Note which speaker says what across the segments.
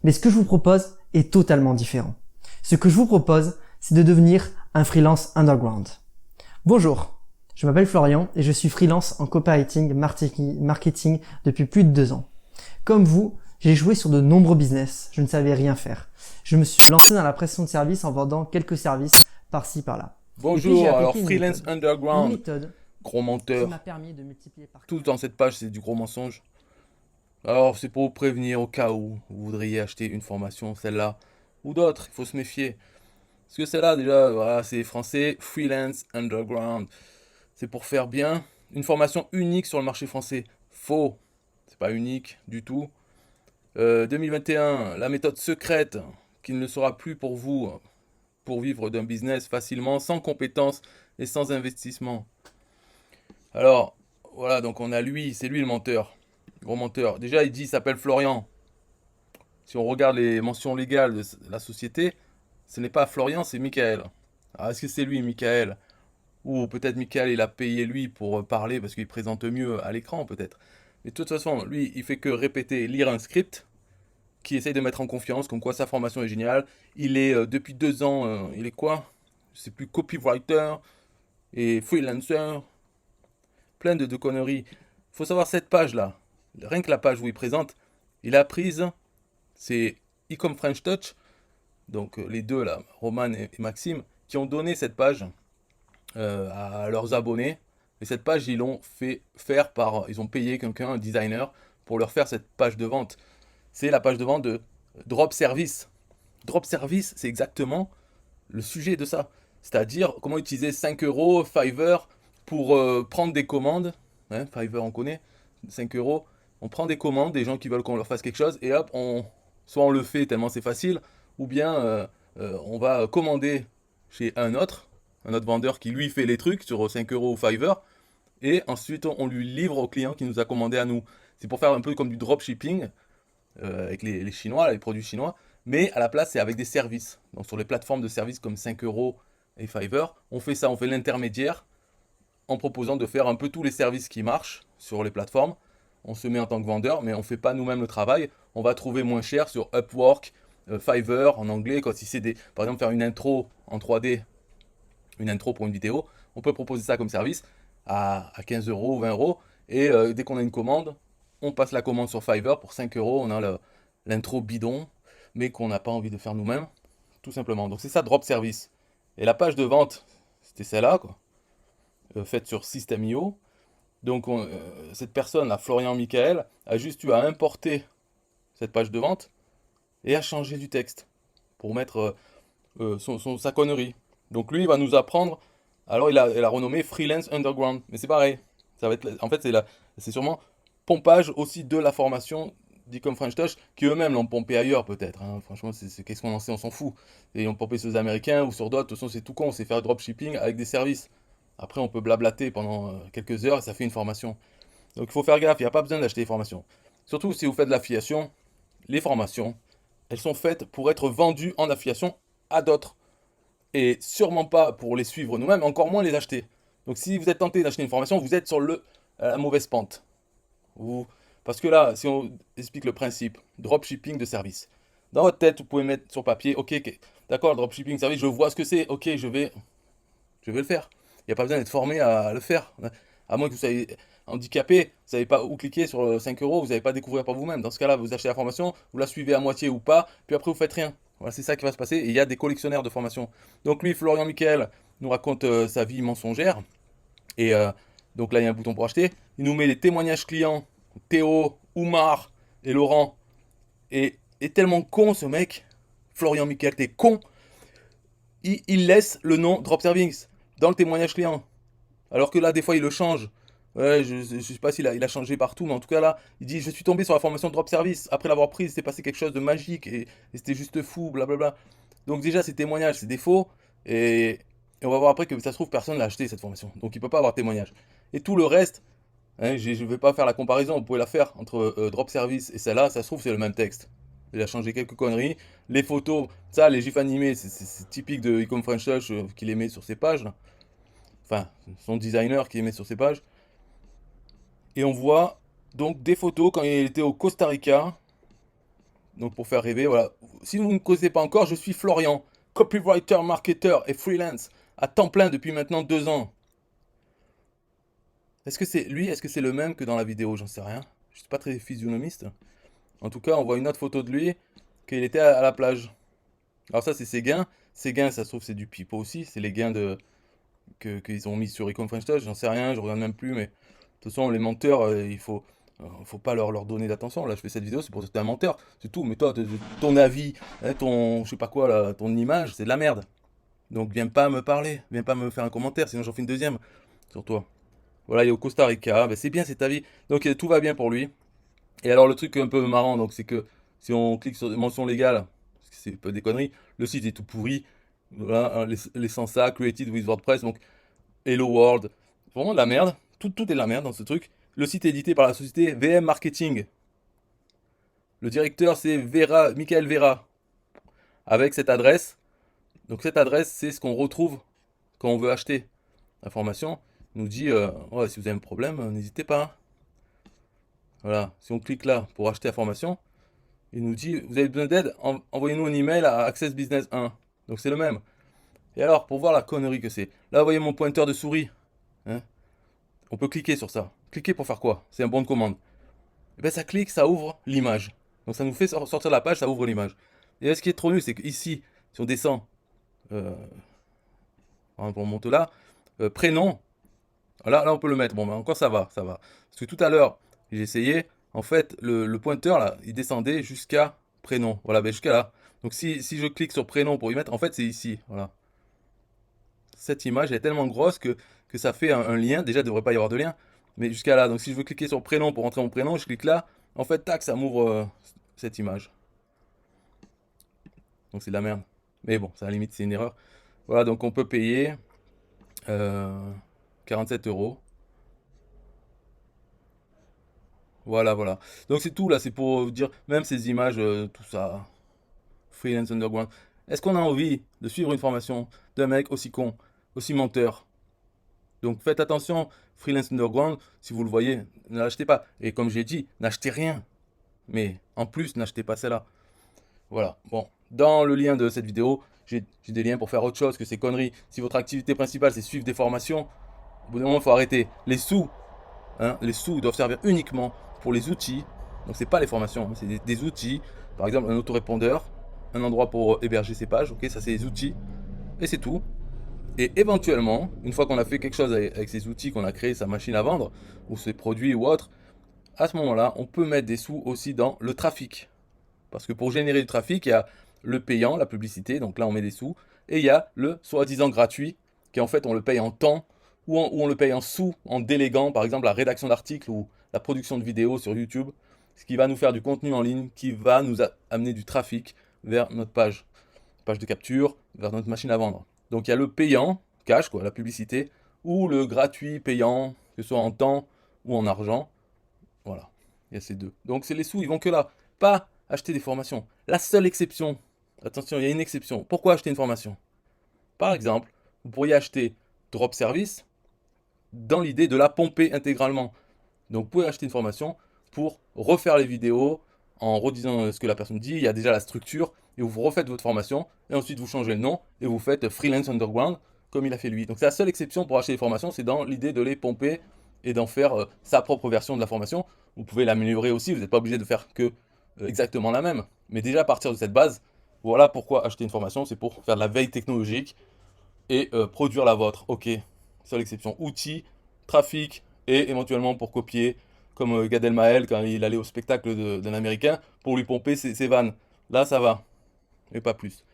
Speaker 1: Mais ce que je vous propose est totalement différent. Ce que je vous propose, c'est de devenir un freelance underground. Bonjour, je m'appelle Florian et je suis freelance en copywriting marketing depuis plus de 2 ans. Comme vous, j'ai joué sur de nombreux business, je ne savais rien faire. Je me suis lancé dans la prestation de services en vendant quelques services par-ci par-là. Et puis j'ai
Speaker 2: Bonjour, alors
Speaker 1: appliqué une
Speaker 2: Freelance
Speaker 1: méthode. Une
Speaker 2: Underground,
Speaker 1: méthode
Speaker 2: gros
Speaker 1: qui m'a
Speaker 2: menteur.
Speaker 1: permis de multiplier par
Speaker 2: Tout
Speaker 1: 4.
Speaker 2: dans cette page, c'est du gros mensonge. Alors, c'est pour vous prévenir au cas où vous voudriez acheter une formation, celle-là, ou d'autres, il faut se méfier. Parce que celle-là, déjà, voilà, c'est français, Freelance Underground. C'est pour faire bien une formation unique sur le marché français. Faux, c'est pas unique du tout. 2021, la méthode secrète qui ne le sera plus pour vous, pour vivre d'un business facilement, sans compétences et sans investissement. Alors, voilà, donc on a lui, c'est lui le menteur. Le gros menteur. Déjà, il s'appelle Florian. Si on regarde les mentions légales de la société, ce n'est pas Florian, c'est Michael. Alors, est-ce que c'est lui, Michael? Ou peut-être Michael, il a payé lui pour parler parce qu'il présente mieux à l'écran, peut-être. Mais de toute façon, lui, il fait que répéter, lire un script qui essaye de mettre en confiance, comme quoi sa formation est géniale. Il est, depuis 2 ans, il est quoi? Je sais plus, copywriter et freelancer. Plein de conneries. Faut savoir cette page-là. Rien que la page où il présente, il a prise, c'est Ecom French Touch, donc les deux là, Roman et Maxime, qui ont donné cette page à leurs abonnés. Et cette page, ils l'ont fait faire ils ont payé quelqu'un, un designer, pour leur faire cette page de vente. C'est la page de vente de Drop Service. Drop Service, c'est exactement le sujet de ça. C'est-à-dire comment utiliser 5 euros, Fiverr, pour prendre des commandes. Hein, Fiverr, on connaît. 5 euros. On prend des commandes, des gens qui veulent qu'on leur fasse quelque chose, et hop, soit on le fait tellement c'est facile, ou bien on va commander chez un autre vendeur qui lui fait les trucs sur 5 euros ou Fiverr, et ensuite on lui livre au client qui nous a commandé à nous. C'est pour faire un peu comme du dropshipping, avec les Chinois, les produits chinois, mais à la place, c'est avec des services. Donc sur les plateformes de services comme 5 euros et Fiverr, on fait ça, on fait l'intermédiaire en proposant de faire un peu tous les services qui marchent sur les plateformes. On se met en tant que vendeur, mais on ne fait pas nous-mêmes le travail. On va trouver moins cher sur Upwork, Fiverr en anglais, quand si c'est par exemple faire une intro en 3D, une intro pour une vidéo, on peut proposer ça comme service à 15 euros ou 20 euros. Et dès qu'on a une commande, on passe la commande sur Fiverr pour 5 euros. On a l'intro bidon, mais qu'on n'a pas envie de faire nous-mêmes, tout simplement. Donc c'est ça, drop service. Et la page de vente, c'était celle-là, quoi, faite sur System.io. Donc cette personne, là, Florian Michael, a juste eu à importer cette page de vente et à changer du texte pour mettre sa connerie. Donc lui, il va nous apprendre. Alors il a renommé Freelance Underground, mais c'est pareil. Ça va être, en fait, c'est sûrement pompage aussi de la formation d'Ecom French Touch, qui eux-mêmes l'ont pompé ailleurs peut-être. Hein. Franchement, qu'est-ce qu'on en sait, on s'en fout. Et ils l'ont pompé sur les Américains ou sur d'autres. De toute façon, c'est tout con, c'est faire dropshipping avec des services. Après, on peut blablater pendant quelques heures et ça fait une formation. Donc il faut faire gaffe, il n'y a pas besoin d'acheter des formations. Surtout si vous faites de l'affiliation, les formations, elles sont faites pour être vendues en affiliation à d'autres. Et sûrement pas pour les suivre nous-mêmes, encore moins les acheter. Donc si vous êtes tenté d'acheter une formation, vous êtes sur la mauvaise pente. Parce que là, si on explique le principe, dropshipping de service. Dans votre tête, vous pouvez mettre sur papier, ok, d'accord, dropshipping service, je vois ce que c'est, ok, je vais le faire. Il n'y a pas besoin d'être formé à le faire. À moins que vous soyez handicapé, vous ne savez pas où cliquer sur 5 euros, vous n'allez pas découvrir par vous-même. Dans ce cas-là, vous achetez la formation, vous la suivez à moitié ou pas, puis après vous faites rien. Voilà, c'est ça qui va se passer. Et il y a des collectionneurs de formation. Donc lui, Florian Michael, nous raconte sa vie mensongère. Et donc là, il y a un bouton pour acheter. Il nous met les témoignages clients. Théo, Oumar et Laurent. Et est tellement con ce mec. Florian Michael, t'es con. Il laisse le nom Drop Service dans le témoignage client. Alors que là, des fois, il le change. Ouais, je ne sais pas s'il a changé partout, mais en tout cas là, il dit je suis tombé sur la formation de Drop Service. Après l'avoir prise, c'est passé quelque chose de magique et c'était juste fou, blablabla. Donc déjà, ces témoignages, c'est des faux. Et on va voir après que ça se trouve, personne l'a acheté cette formation. Donc il peut pas avoir témoignage. Et tout le reste, hein, je ne vais pas faire la comparaison, vous pouvez la faire entre Drop Service et celle-là, ça se trouve, c'est le même texte. Il a changé quelques conneries. Les photos, ça, les gifs animés, c'est typique de Ecom French Touch qu'il les met sur ses pages. Là. Enfin, son designer qui les met sur ses pages. Et on voit donc des photos quand il était au Costa Rica Donc pour faire rêver, voilà. Si vous ne me connaissez pas encore, je suis Florian, copywriter, marketeur et freelance à temps plein depuis maintenant 2 ans. Est-ce que c'est lui? Est-ce que c'est le même que dans la vidéo? J'en sais rien. Je suis pas très physionomiste. En tout cas, on voit une autre photo de lui, qu'il était à la plage. Alors ça, c'est ses gains. Ses gains, ça se trouve, c'est du pipeau aussi. C'est les gains qu'ils ont mis sur Econ French Touch. J'en sais rien, je regarde même plus. Mais de toute façon, les menteurs, faut pas leur donner d'attention. Là, je fais cette vidéo, c'est pour que tu es un menteur. C'est tout. Mais toi, ton avis, hein, je sais pas quoi, là, ton image, c'est de la merde. Donc viens pas me parler. Viens pas me faire un commentaire, sinon j'en fais une deuxième sur toi. Voilà, il est au Costa Rica. Ben, c'est bien, c'est ta vie. Donc tout va bien pour lui. Et alors le truc un peu marrant, donc c'est que si on clique sur mention légale, parce que c'est pas des conneries, le site est tout pourri. Voilà, hein, les sans ça, created with WordPress, donc Hello World, vraiment de la merde. Tout est de la merde dans ce truc. Le site est édité par la société VM Marketing. Le directeur c'est Michael Vera, avec cette adresse. Donc cette adresse, c'est ce qu'on retrouve quand on veut acheter l'information. Il nous dit, ouais, si vous avez un problème, n'hésitez pas. Voilà, si on clique là pour acheter la formation, il nous dit, vous avez besoin d'aide, envoyez-nous un email à Access Business 1. Donc c'est le même. Et alors, pour voir la connerie que c'est, là, vous voyez mon pointeur de souris. Hein, on peut cliquer sur ça. Cliquer pour faire quoi? C'est un bon de commande. Et bien ça clique, ça ouvre l'image. Donc ça nous fait sortir de la page, ça ouvre l'image. Et là, ce qui est trop nul, c'est qu'ici, si on descend, on monte là, prénom, là on peut le mettre. Bon, mais encore ça va, ça va. Parce que tout à l'heure, j'ai essayé, en fait, le pointeur là, il descendait jusqu'à prénom. Voilà, ben jusqu'à là. Donc si je clique sur prénom pour y mettre, en fait c'est ici. Voilà. Cette image elle est tellement grosse que ça fait un lien. Déjà, il ne devrait pas y avoir de lien. Mais jusqu'à là. Donc si je veux cliquer sur prénom pour entrer mon prénom, je clique là. En fait, tac, ça m'ouvre cette image. Donc c'est de la merde. Mais bon, ça à la limite, c'est une erreur. Voilà, donc on peut payer 47 euros. Voilà, voilà. Donc c'est tout là, c'est pour vous dire, même ces images, tout ça, freelance underground. Est-ce qu'on a envie de suivre une formation d'un mec aussi con, aussi menteur? Donc faites attention, freelance underground, si vous le voyez, ne l'achetez pas. Et comme j'ai dit, n'achetez rien. Mais en plus, n'achetez pas celle-là. Voilà. Bon, dans le lien de cette vidéo, j'ai des liens pour faire autre chose que ces conneries. Si votre activité principale, c'est suivre des formations, au bout d'un moment, il faut arrêter. Les sous doivent servir uniquement pour les outils. Donc c'est pas les formations, hein, c'est des outils. Par exemple, un autorépondeur, un endroit pour héberger ses pages. Ok, ça c'est les outils. Et c'est tout. Et éventuellement, une fois qu'on a fait quelque chose avec ces outils, qu'on a créé sa machine à vendre, ou ses produits ou autres, à ce moment-là, on peut mettre des sous aussi dans le trafic. Parce que pour générer du trafic, il y a le payant, la publicité, donc là on met des sous, et il y a le soi-disant gratuit, qui en fait on le paye en temps, ou on le paye en sous, en déléguant par exemple la rédaction d'articles ou la production de vidéos sur YouTube, ce qui va nous faire du contenu en ligne, qui va nous amener du trafic vers notre page de capture, vers notre machine à vendre. Donc il y a le payant, cash, quoi, la publicité, ou le gratuit payant, que ce soit en temps ou en argent. Voilà, il y a ces deux. Donc c'est les sous, ils vont que là. Pas acheter des formations. La seule exception, attention, il y a une exception. Pourquoi acheter une formation? Par exemple, vous pourriez acheter Drop Service dans l'idée de la pomper intégralement. Donc vous pouvez acheter une formation pour refaire les vidéos en redisant ce que la personne dit. Il y a déjà la structure et vous refaites votre formation et ensuite vous changez le nom et vous faites Freelance Underground comme il a fait lui. Donc c'est la seule exception pour acheter des formations, c'est dans l'idée de les pomper et d'en faire sa propre version de la formation. Vous pouvez l'améliorer aussi, vous n'êtes pas obligé de faire que exactement la même. Mais déjà à partir de cette base, voilà pourquoi acheter une formation, c'est pour faire de la veille technologique et produire la vôtre. Ok, seule exception, outils, trafic et éventuellement pour copier comme Gad Elmaleh quand il allait au spectacle d'un Américain pour lui pomper ses vannes. Là ça va, mais pas plus.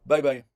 Speaker 2: Bye bye.